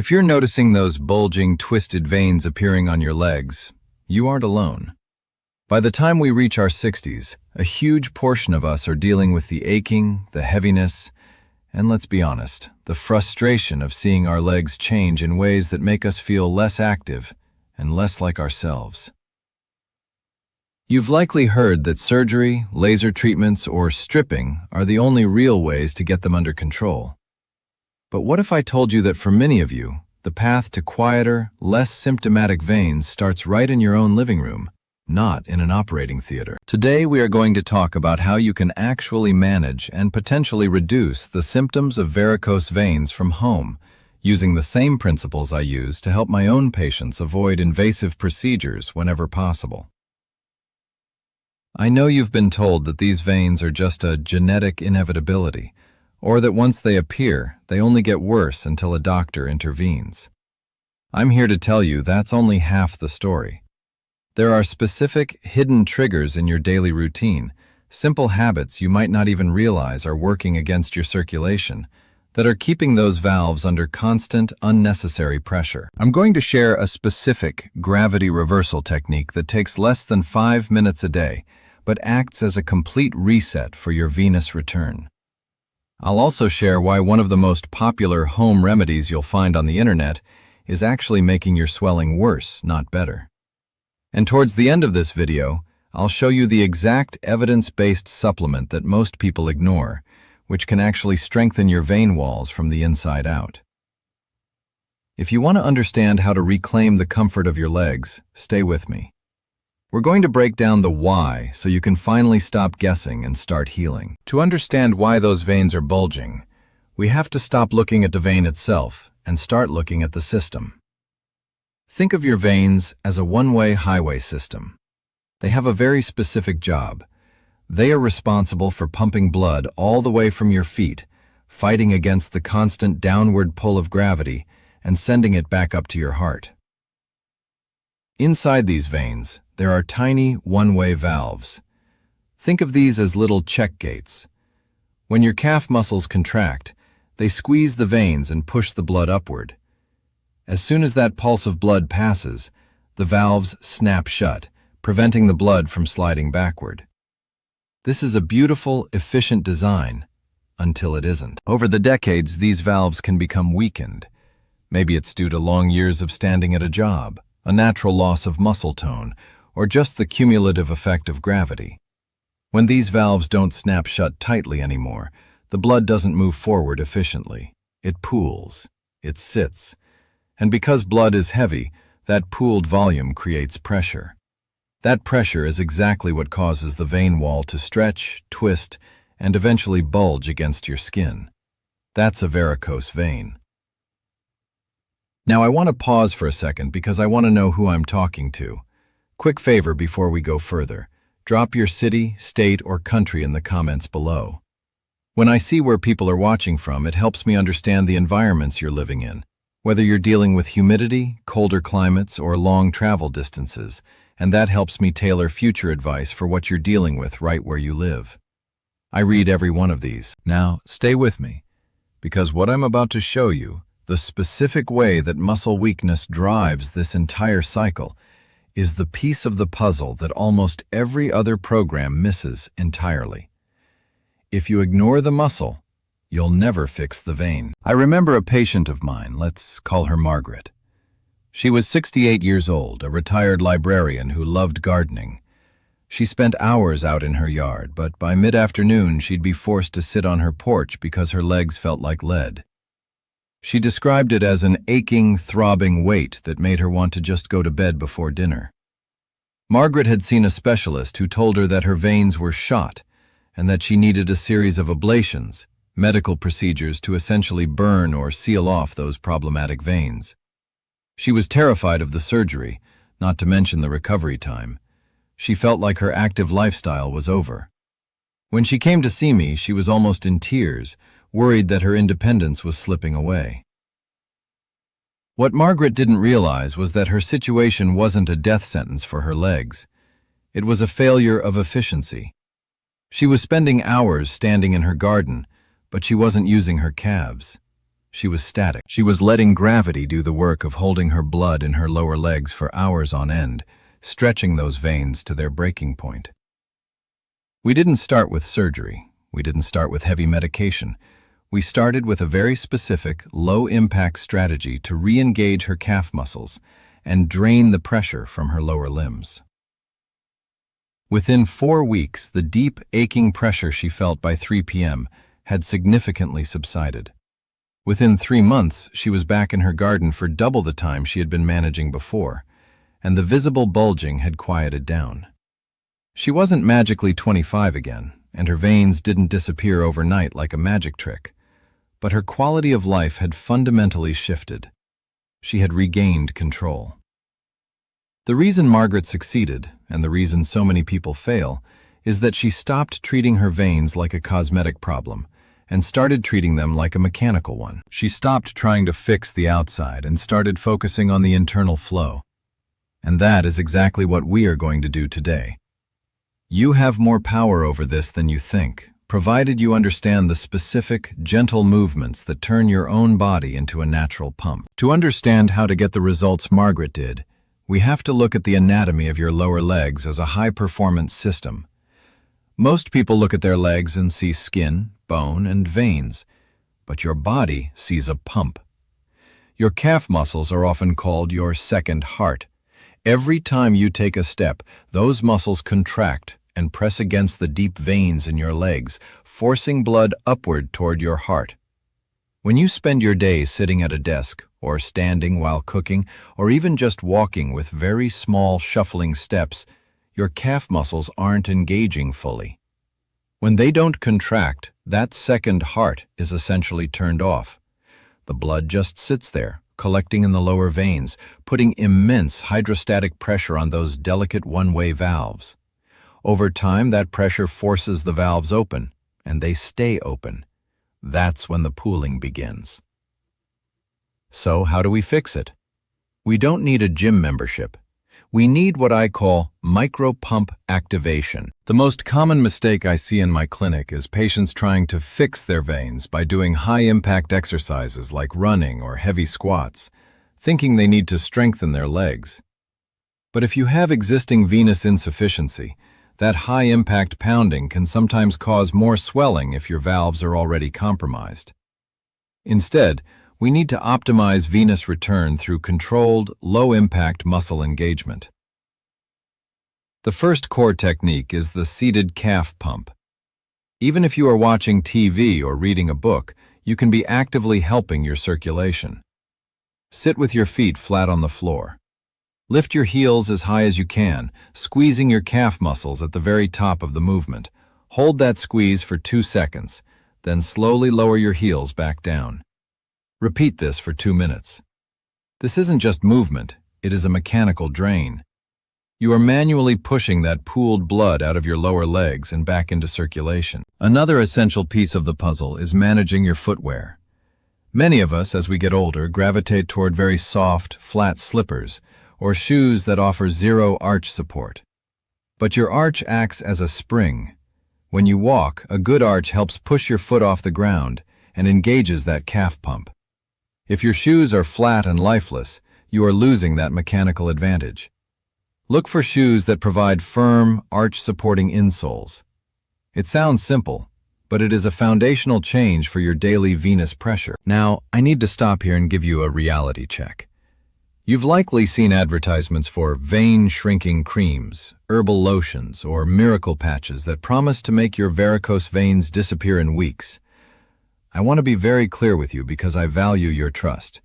If you're noticing those bulging, twisted veins appearing on your legs, you aren't alone. By the time we reach our 60s, a huge portion of us are dealing with the aching, the heaviness, and let's be honest, the frustration of seeing our legs change in ways that make us feel less active and less like ourselves. You've likely heard that surgery, laser treatments, or stripping are the only real ways to get them under control. But what if I told you that for many of you, the path to quieter, less symptomatic veins starts right in your own living room, not in an operating theater? Today we are going to talk about how you can actually manage and potentially reduce the symptoms of varicose veins from home, using the same principles I use to help my own patients avoid invasive procedures whenever possible. I know you've been told that these veins are just a genetic inevitability, or that once they appear, they only get worse until a doctor intervenes. I'm here to tell you that's only half the story. There are specific, hidden triggers in your daily routine, simple habits you might not even realize are working against your circulation, that are keeping those valves under constant, unnecessary pressure. I'm going to share a specific gravity reversal technique that takes less than 5 minutes a day, but acts as a complete reset for your venous return. I'll also share why one of the most popular home remedies you'll find on the internet is actually making your swelling worse, not better. And towards the end of this video, I'll show you the exact evidence-based supplement that most people ignore, which can actually strengthen your vein walls from the inside out. If you want to understand how to reclaim the comfort of your legs, stay with me. We're going to break down the why so you can finally stop guessing and start healing. To understand why those veins are bulging, we have to stop looking at the vein itself and start looking at the system. Think of your veins as a one-way highway system. They have a very specific job. They are responsible for pumping blood all the way from your feet, fighting against the constant downward pull of gravity and sending it back up to your heart. Inside these veins, there are tiny one-way valves. Think of these as little check gates. When your calf muscles contract, they squeeze the veins and push the blood upward. As soon as that pulse of blood passes, the valves snap shut, preventing the blood from sliding backward. This is a beautiful, efficient design, until it isn't. Over the decades, these valves can become weakened. Maybe it's due to long years of standing at a job, a natural loss of muscle tone, or just the cumulative effect of gravity. When these valves don't snap shut tightly anymore, the blood doesn't move forward efficiently. It pools, it sits, and because blood is heavy, that pooled volume creates pressure. That pressure is exactly what causes the vein wall to stretch, twist, and eventually bulge against your skin. That's a varicose vein. Now I want to pause for a second because I want to know who I'm talking to. Quick favor before we go further. Drop your city, state, or country in the comments below. When I see where people are watching from, it helps me understand the environments you're living in, whether you're dealing with humidity, colder climates, or long travel distances, and that helps me tailor future advice for what you're dealing with right where you live. I read every one of these. Now, stay with me, because what I'm about to show you, the specific way that muscle weakness drives this entire cycle, is the piece of the puzzle that almost every other program misses entirely. If you ignore the muscle, you'll never fix the vein. I remember a patient of mine, let's call her Margaret. She was 68 years old, a retired librarian who loved gardening. She spent hours out in her yard, but by mid-afternoon she'd be forced to sit on her porch because her legs felt like lead. She described it as an aching, throbbing weight that made her want to just go to bed before dinner. Margaret had seen a specialist who told her that her veins were shot and that she needed a series of ablations, medical procedures to essentially burn or seal off those problematic veins. She was terrified of the surgery, not to mention the recovery time. She felt like her active lifestyle was over. When she came to see me, she was almost in tears, worried that her independence was slipping away. What Margaret didn't realize was that her situation wasn't a death sentence for her legs. It was a failure of efficiency. She was spending hours standing in her garden, but she wasn't using her calves. She was static. She was letting gravity do the work of holding her blood in her lower legs for hours on end, stretching those veins to their breaking point. We didn't start with surgery. We didn't start with heavy medication. We started with a very specific, low-impact strategy to re-engage her calf muscles and drain the pressure from her lower limbs. Within 4 weeks, the deep, aching pressure she felt by 3 p.m. had significantly subsided. Within 3 months, she was back in her garden for double the time she had been managing before, and the visible bulging had quieted down. She wasn't magically 25 again, and her veins didn't disappear overnight like a magic trick, but her quality of life had fundamentally shifted. She had regained control. The reason Margaret succeeded, and the reason so many people fail, is that she stopped treating her veins like a cosmetic problem and started treating them like a mechanical one. She stopped trying to fix the outside and started focusing on the internal flow. And that is exactly what we are going to do today. You have more power over this than you think, provided you understand the specific, gentle movements that turn your own body into a natural pump. To understand how to get the results Margaret did, we have to look at the anatomy of your lower legs as a high-performance system. Most people look at their legs and see skin, bone, and veins, but your body sees a pump. Your calf muscles are often called your second heart. Every time you take a step, those muscles contract and press against the deep veins in your legs, forcing blood upward toward your heart. When you spend your day sitting at a desk, or standing while cooking, or even just walking with very small shuffling steps, your calf muscles aren't engaging fully. When they don't contract, that second heart is essentially turned off. The blood just sits there, collecting in the lower veins, putting immense hydrostatic pressure on those delicate one-way valves. Over time, that pressure forces the valves open, and they stay open. That's when the pooling begins. So how do we fix it? We don't need a gym membership. We need what I call micro-pump activation. The most common mistake I see in my clinic is patients trying to fix their veins by doing high-impact exercises like running or heavy squats, thinking they need to strengthen their legs. But if you have existing venous insufficiency, that high-impact pounding can sometimes cause more swelling if your valves are already compromised. Instead, we need to optimize venous return through controlled, low-impact muscle engagement. The first core technique is the seated calf pump. Even if you are watching TV or reading a book, you can be actively helping your circulation. Sit with your feet flat on the floor. Lift your heels as high as you can, squeezing your calf muscles at the very top of the movement. Hold that squeeze for 2 seconds, then slowly lower your heels back down. Repeat this for 2 minutes. This isn't just movement, it is a mechanical drain. You are manually pushing that pooled blood out of your lower legs and back into circulation. Another essential piece of the puzzle is managing your footwear. Many of us, as we get older, gravitate toward very soft, flat slippers, or shoes that offer zero arch support. But your arch acts as a spring. When you walk, a good arch helps push your foot off the ground and engages that calf pump. If your shoes are flat and lifeless, you are losing that mechanical advantage. Look for shoes that provide firm, arch-supporting insoles. It sounds simple, but it is a foundational change for your daily venous pressure. Now, I need to stop here and give you a reality check. You've likely seen advertisements for vein-shrinking creams, herbal lotions, or miracle patches that promise to make your varicose veins disappear in weeks. I want to be very clear with you because I value your trust.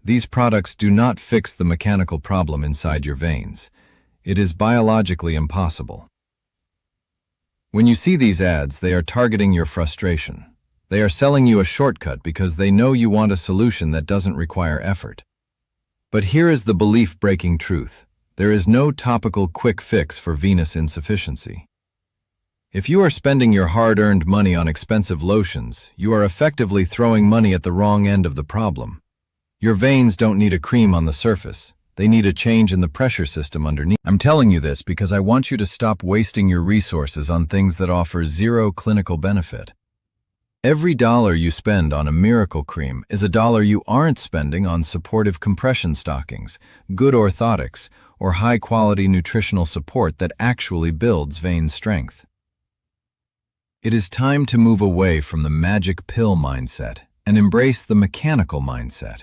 These products do not fix the mechanical problem inside your veins. It is biologically impossible. When you see these ads, they are targeting your frustration. They are selling you a shortcut because they know you want a solution that doesn't require effort. But here is the belief-breaking truth. There is no topical quick fix for venous insufficiency. If you are spending your hard-earned money on expensive lotions, you are effectively throwing money at the wrong end of the problem. Your veins don't need a cream on the surface. They need a change in the pressure system underneath. I'm telling you this because I want you to stop wasting your resources on things that offer zero clinical benefit. Every dollar you spend on a miracle cream is a dollar you aren't spending on supportive compression stockings, good orthotics, or high-quality nutritional support that actually builds vein strength. It is time to move away from the magic pill mindset and embrace the mechanical mindset.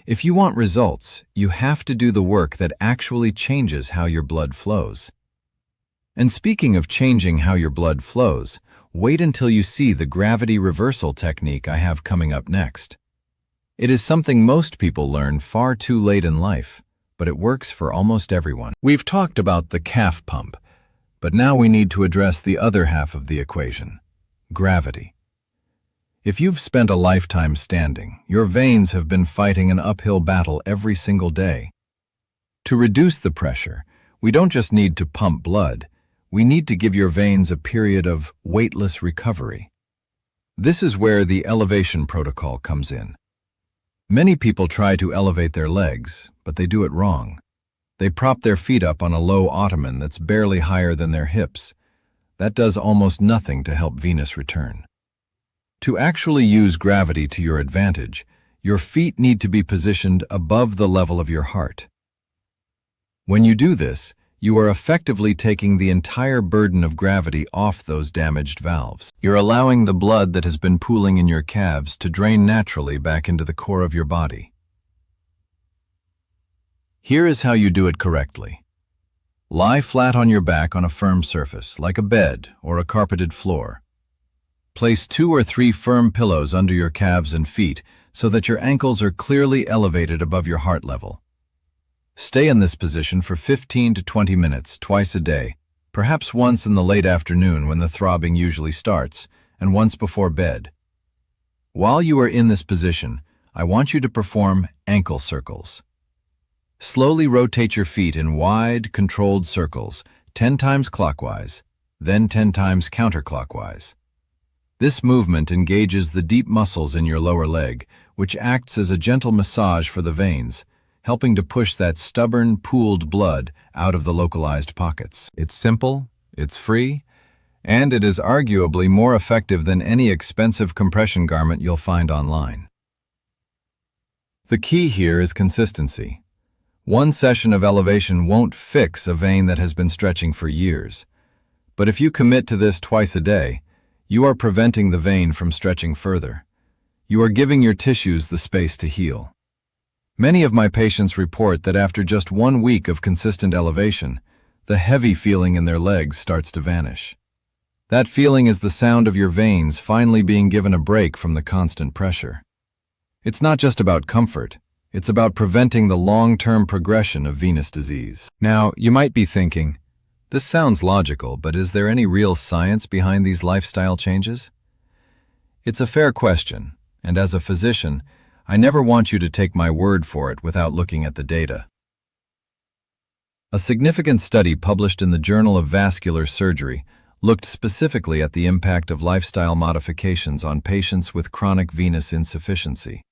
If you want results, you have to do the work that actually changes how your blood flows. And speaking of changing how your blood flows, wait until you see the gravity reversal technique I have coming up next. It is something most people learn far too late in life, but it works for almost everyone. We've talked about the calf pump, but now we need to address the other half of the equation, gravity. If you've spent a lifetime standing, your veins have been fighting an uphill battle every single day. To reduce the pressure, we don't just need to pump blood, we need to give your veins a period of weightless recovery. This is where the elevation protocol comes in. Many people try to elevate their legs, but they do it wrong. They prop their feet up on a low ottoman that's barely higher than their hips. That does almost nothing to help venous return. To actually use gravity to your advantage, your feet need to be positioned above the level of your heart. When you do this, you are effectively taking the entire burden of gravity off those damaged valves. You're allowing the blood that has been pooling in your calves to drain naturally back into the core of your body. Here is how you do it correctly. Lie flat on your back on a firm surface, like a bed or a carpeted floor. Place 2 or 3 firm pillows under your calves and feet so that your ankles are clearly elevated above your heart level. Stay in this position for 15 to 20 minutes twice a day, perhaps once in the late afternoon when the throbbing usually starts, and once before bed. While you are in this position, I want you to perform ankle circles. Slowly rotate your feet in wide, controlled circles, 10 times clockwise, then 10 times counterclockwise. This movement engages the deep muscles in your lower leg, which acts as a gentle massage for the veins, helping to push that stubborn, pooled blood out of the localized pockets. It's simple, it's free, and it is arguably more effective than any expensive compression garment you'll find online. The key here is consistency. One session of elevation won't fix a vein that has been stretching for years. But if you commit to this twice a day, you are preventing the vein from stretching further. You are giving your tissues the space to heal. Many of my patients report that after just 1 week of consistent elevation, the heavy feeling in their legs starts to vanish. That feeling is the sound of your veins finally being given a break from the constant pressure. It's not just about comfort, it's about preventing the long-term progression of venous disease. Now, you might be thinking, this sounds logical, but is there any real science behind these lifestyle changes? It's a fair question, and as a physician, I never want you to take my word for it without looking at the data. A significant study published in the Journal of Vascular Surgery looked specifically at the impact of lifestyle modifications on patients with chronic venous insufficiency.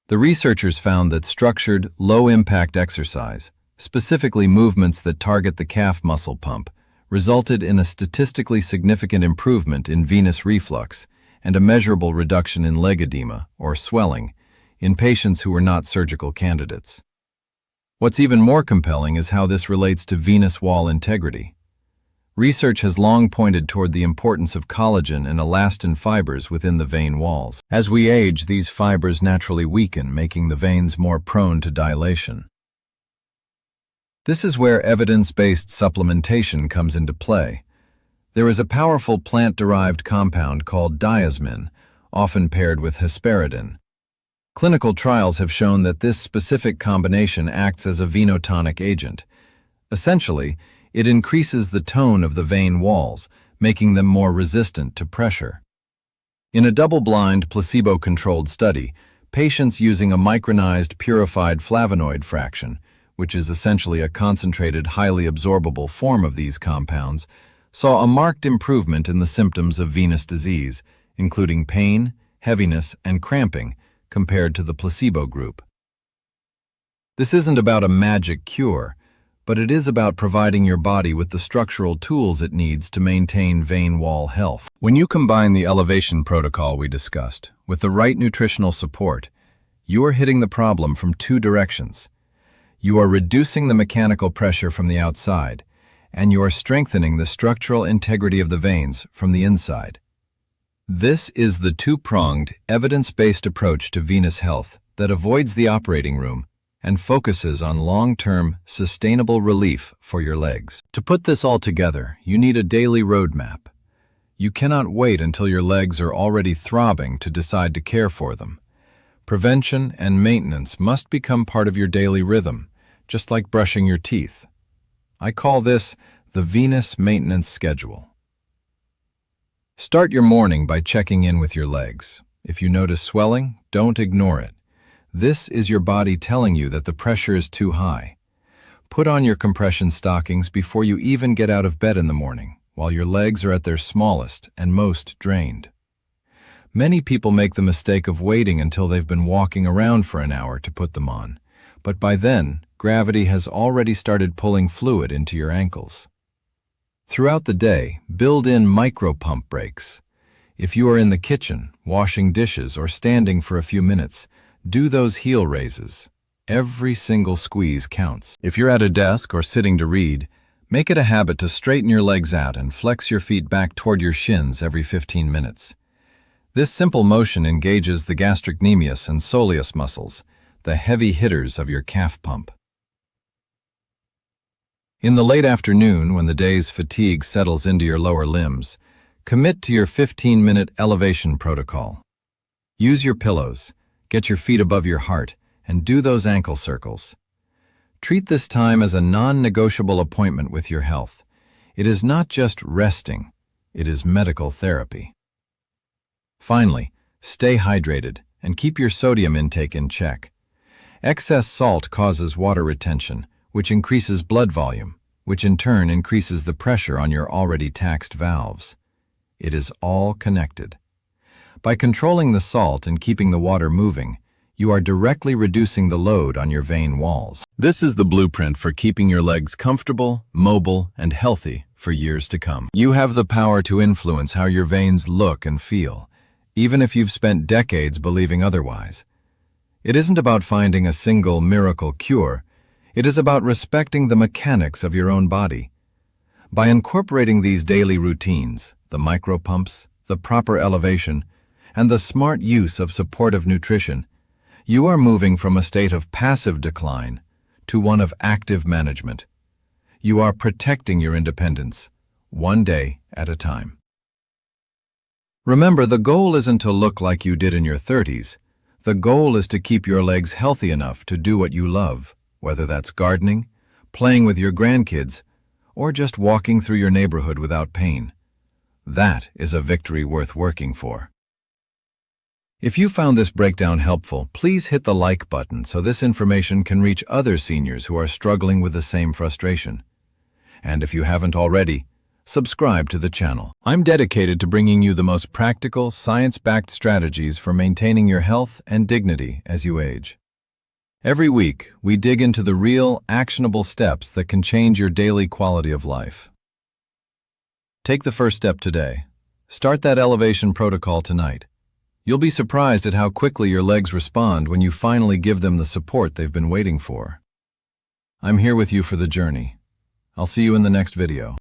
The researchers found that structured, low-impact exercise, specifically movements that target the calf muscle pump, resulted in a statistically significant improvement in venous reflux and a measurable reduction in leg edema, or swelling, in patients who were not surgical candidates. What's even more compelling is how this relates to venous wall integrity. Research has long pointed toward the importance of collagen and elastin fibers within the vein walls. As we age, these fibers naturally weaken, making the veins more prone to dilation. This is where evidence-based supplementation comes into play. There is a powerful plant-derived compound called Diosmin, often paired with Hesperidin. Clinical trials have shown that this specific combination acts as a venotonic agent. Essentially, it increases the tone of the vein walls, making them more resistant to pressure. In a double-blind, placebo-controlled study, patients using a micronized purified flavonoid fraction, which is essentially a concentrated, highly absorbable form of these compounds, saw a marked improvement in the symptoms of venous disease, including pain, heaviness, and cramping, compared to the placebo group. This isn't about a magic cure, but it is about providing your body with the structural tools it needs to maintain vein wall health. When you combine the elevation protocol we discussed with the right nutritional support, you are hitting the problem from two directions. You are reducing the mechanical pressure from the outside, and you are strengthening the structural integrity of the veins from the inside. This is the two-pronged, evidence-based approach to venous health that avoids the operating room and focuses on long-term, sustainable relief for your legs. To put this all together, you need a daily roadmap. You cannot wait until your legs are already throbbing to decide to care for them. Prevention and maintenance must become part of your daily rhythm, just like brushing your teeth. I call this the venous maintenance schedule. Start your morning by checking in with your legs. If you notice swelling, don't ignore it. This is your body telling you that the pressure is too high. Put on your compression stockings before you even get out of bed in the morning, while your legs are at their smallest and most drained. Many people make the mistake of waiting until they've been walking around for an hour to put them on, but by then, gravity has already started pulling fluid into your ankles. Throughout the day, build in micro-pump breaks. If you are in the kitchen, washing dishes, or standing for a few minutes, do those heel raises. Every single squeeze counts. If you're at a desk or sitting to read, make it a habit to straighten your legs out and flex your feet back toward your shins every 15 minutes. This simple motion engages the gastrocnemius and soleus muscles, the heavy hitters of your calf pump. In the late afternoon, when the day's fatigue settles into your lower limbs, commit to your 15-minute elevation protocol. Use your pillows, get your feet above your heart, and do those ankle circles. Treat this time as a non-negotiable appointment with your health. It is not just resting, it is medical therapy. Finally, stay hydrated and keep your sodium intake in check. Excess salt causes water retention, which increases blood volume, which in turn increases the pressure on your already taxed valves. It is all connected. By controlling the salt and keeping the water moving, you are directly reducing the load on your vein walls. This is the blueprint for keeping your legs comfortable, mobile, and healthy for years to come. You have the power to influence how your veins look and feel, even if you've spent decades believing otherwise. It isn't about finding a single miracle cure. It is about respecting the mechanics of your own body. By incorporating these daily routines, the micropumps, the proper elevation, and the smart use of supportive nutrition, you are moving from a state of passive decline to one of active management. You are protecting your independence, one day at a time. Remember, the goal isn't to look like you did in your 30s. The goal is to keep your legs healthy enough to do what you love, whether that's gardening, playing with your grandkids, or just walking through your neighborhood without pain. That is a victory worth working for. If you found this breakdown helpful, please hit the like button so this information can reach other seniors who are struggling with the same frustration. And if you haven't already, subscribe to the channel. I'm dedicated to bringing you the most practical, science-backed strategies for maintaining your health and dignity as you age. Every week, we dig into the real, actionable steps that can change your daily quality of life. Take the first step today. Start that elevation protocol tonight. You'll be surprised at how quickly your legs respond when you finally give them the support they've been waiting for. I'm here with you for the journey. I'll see you in the next video.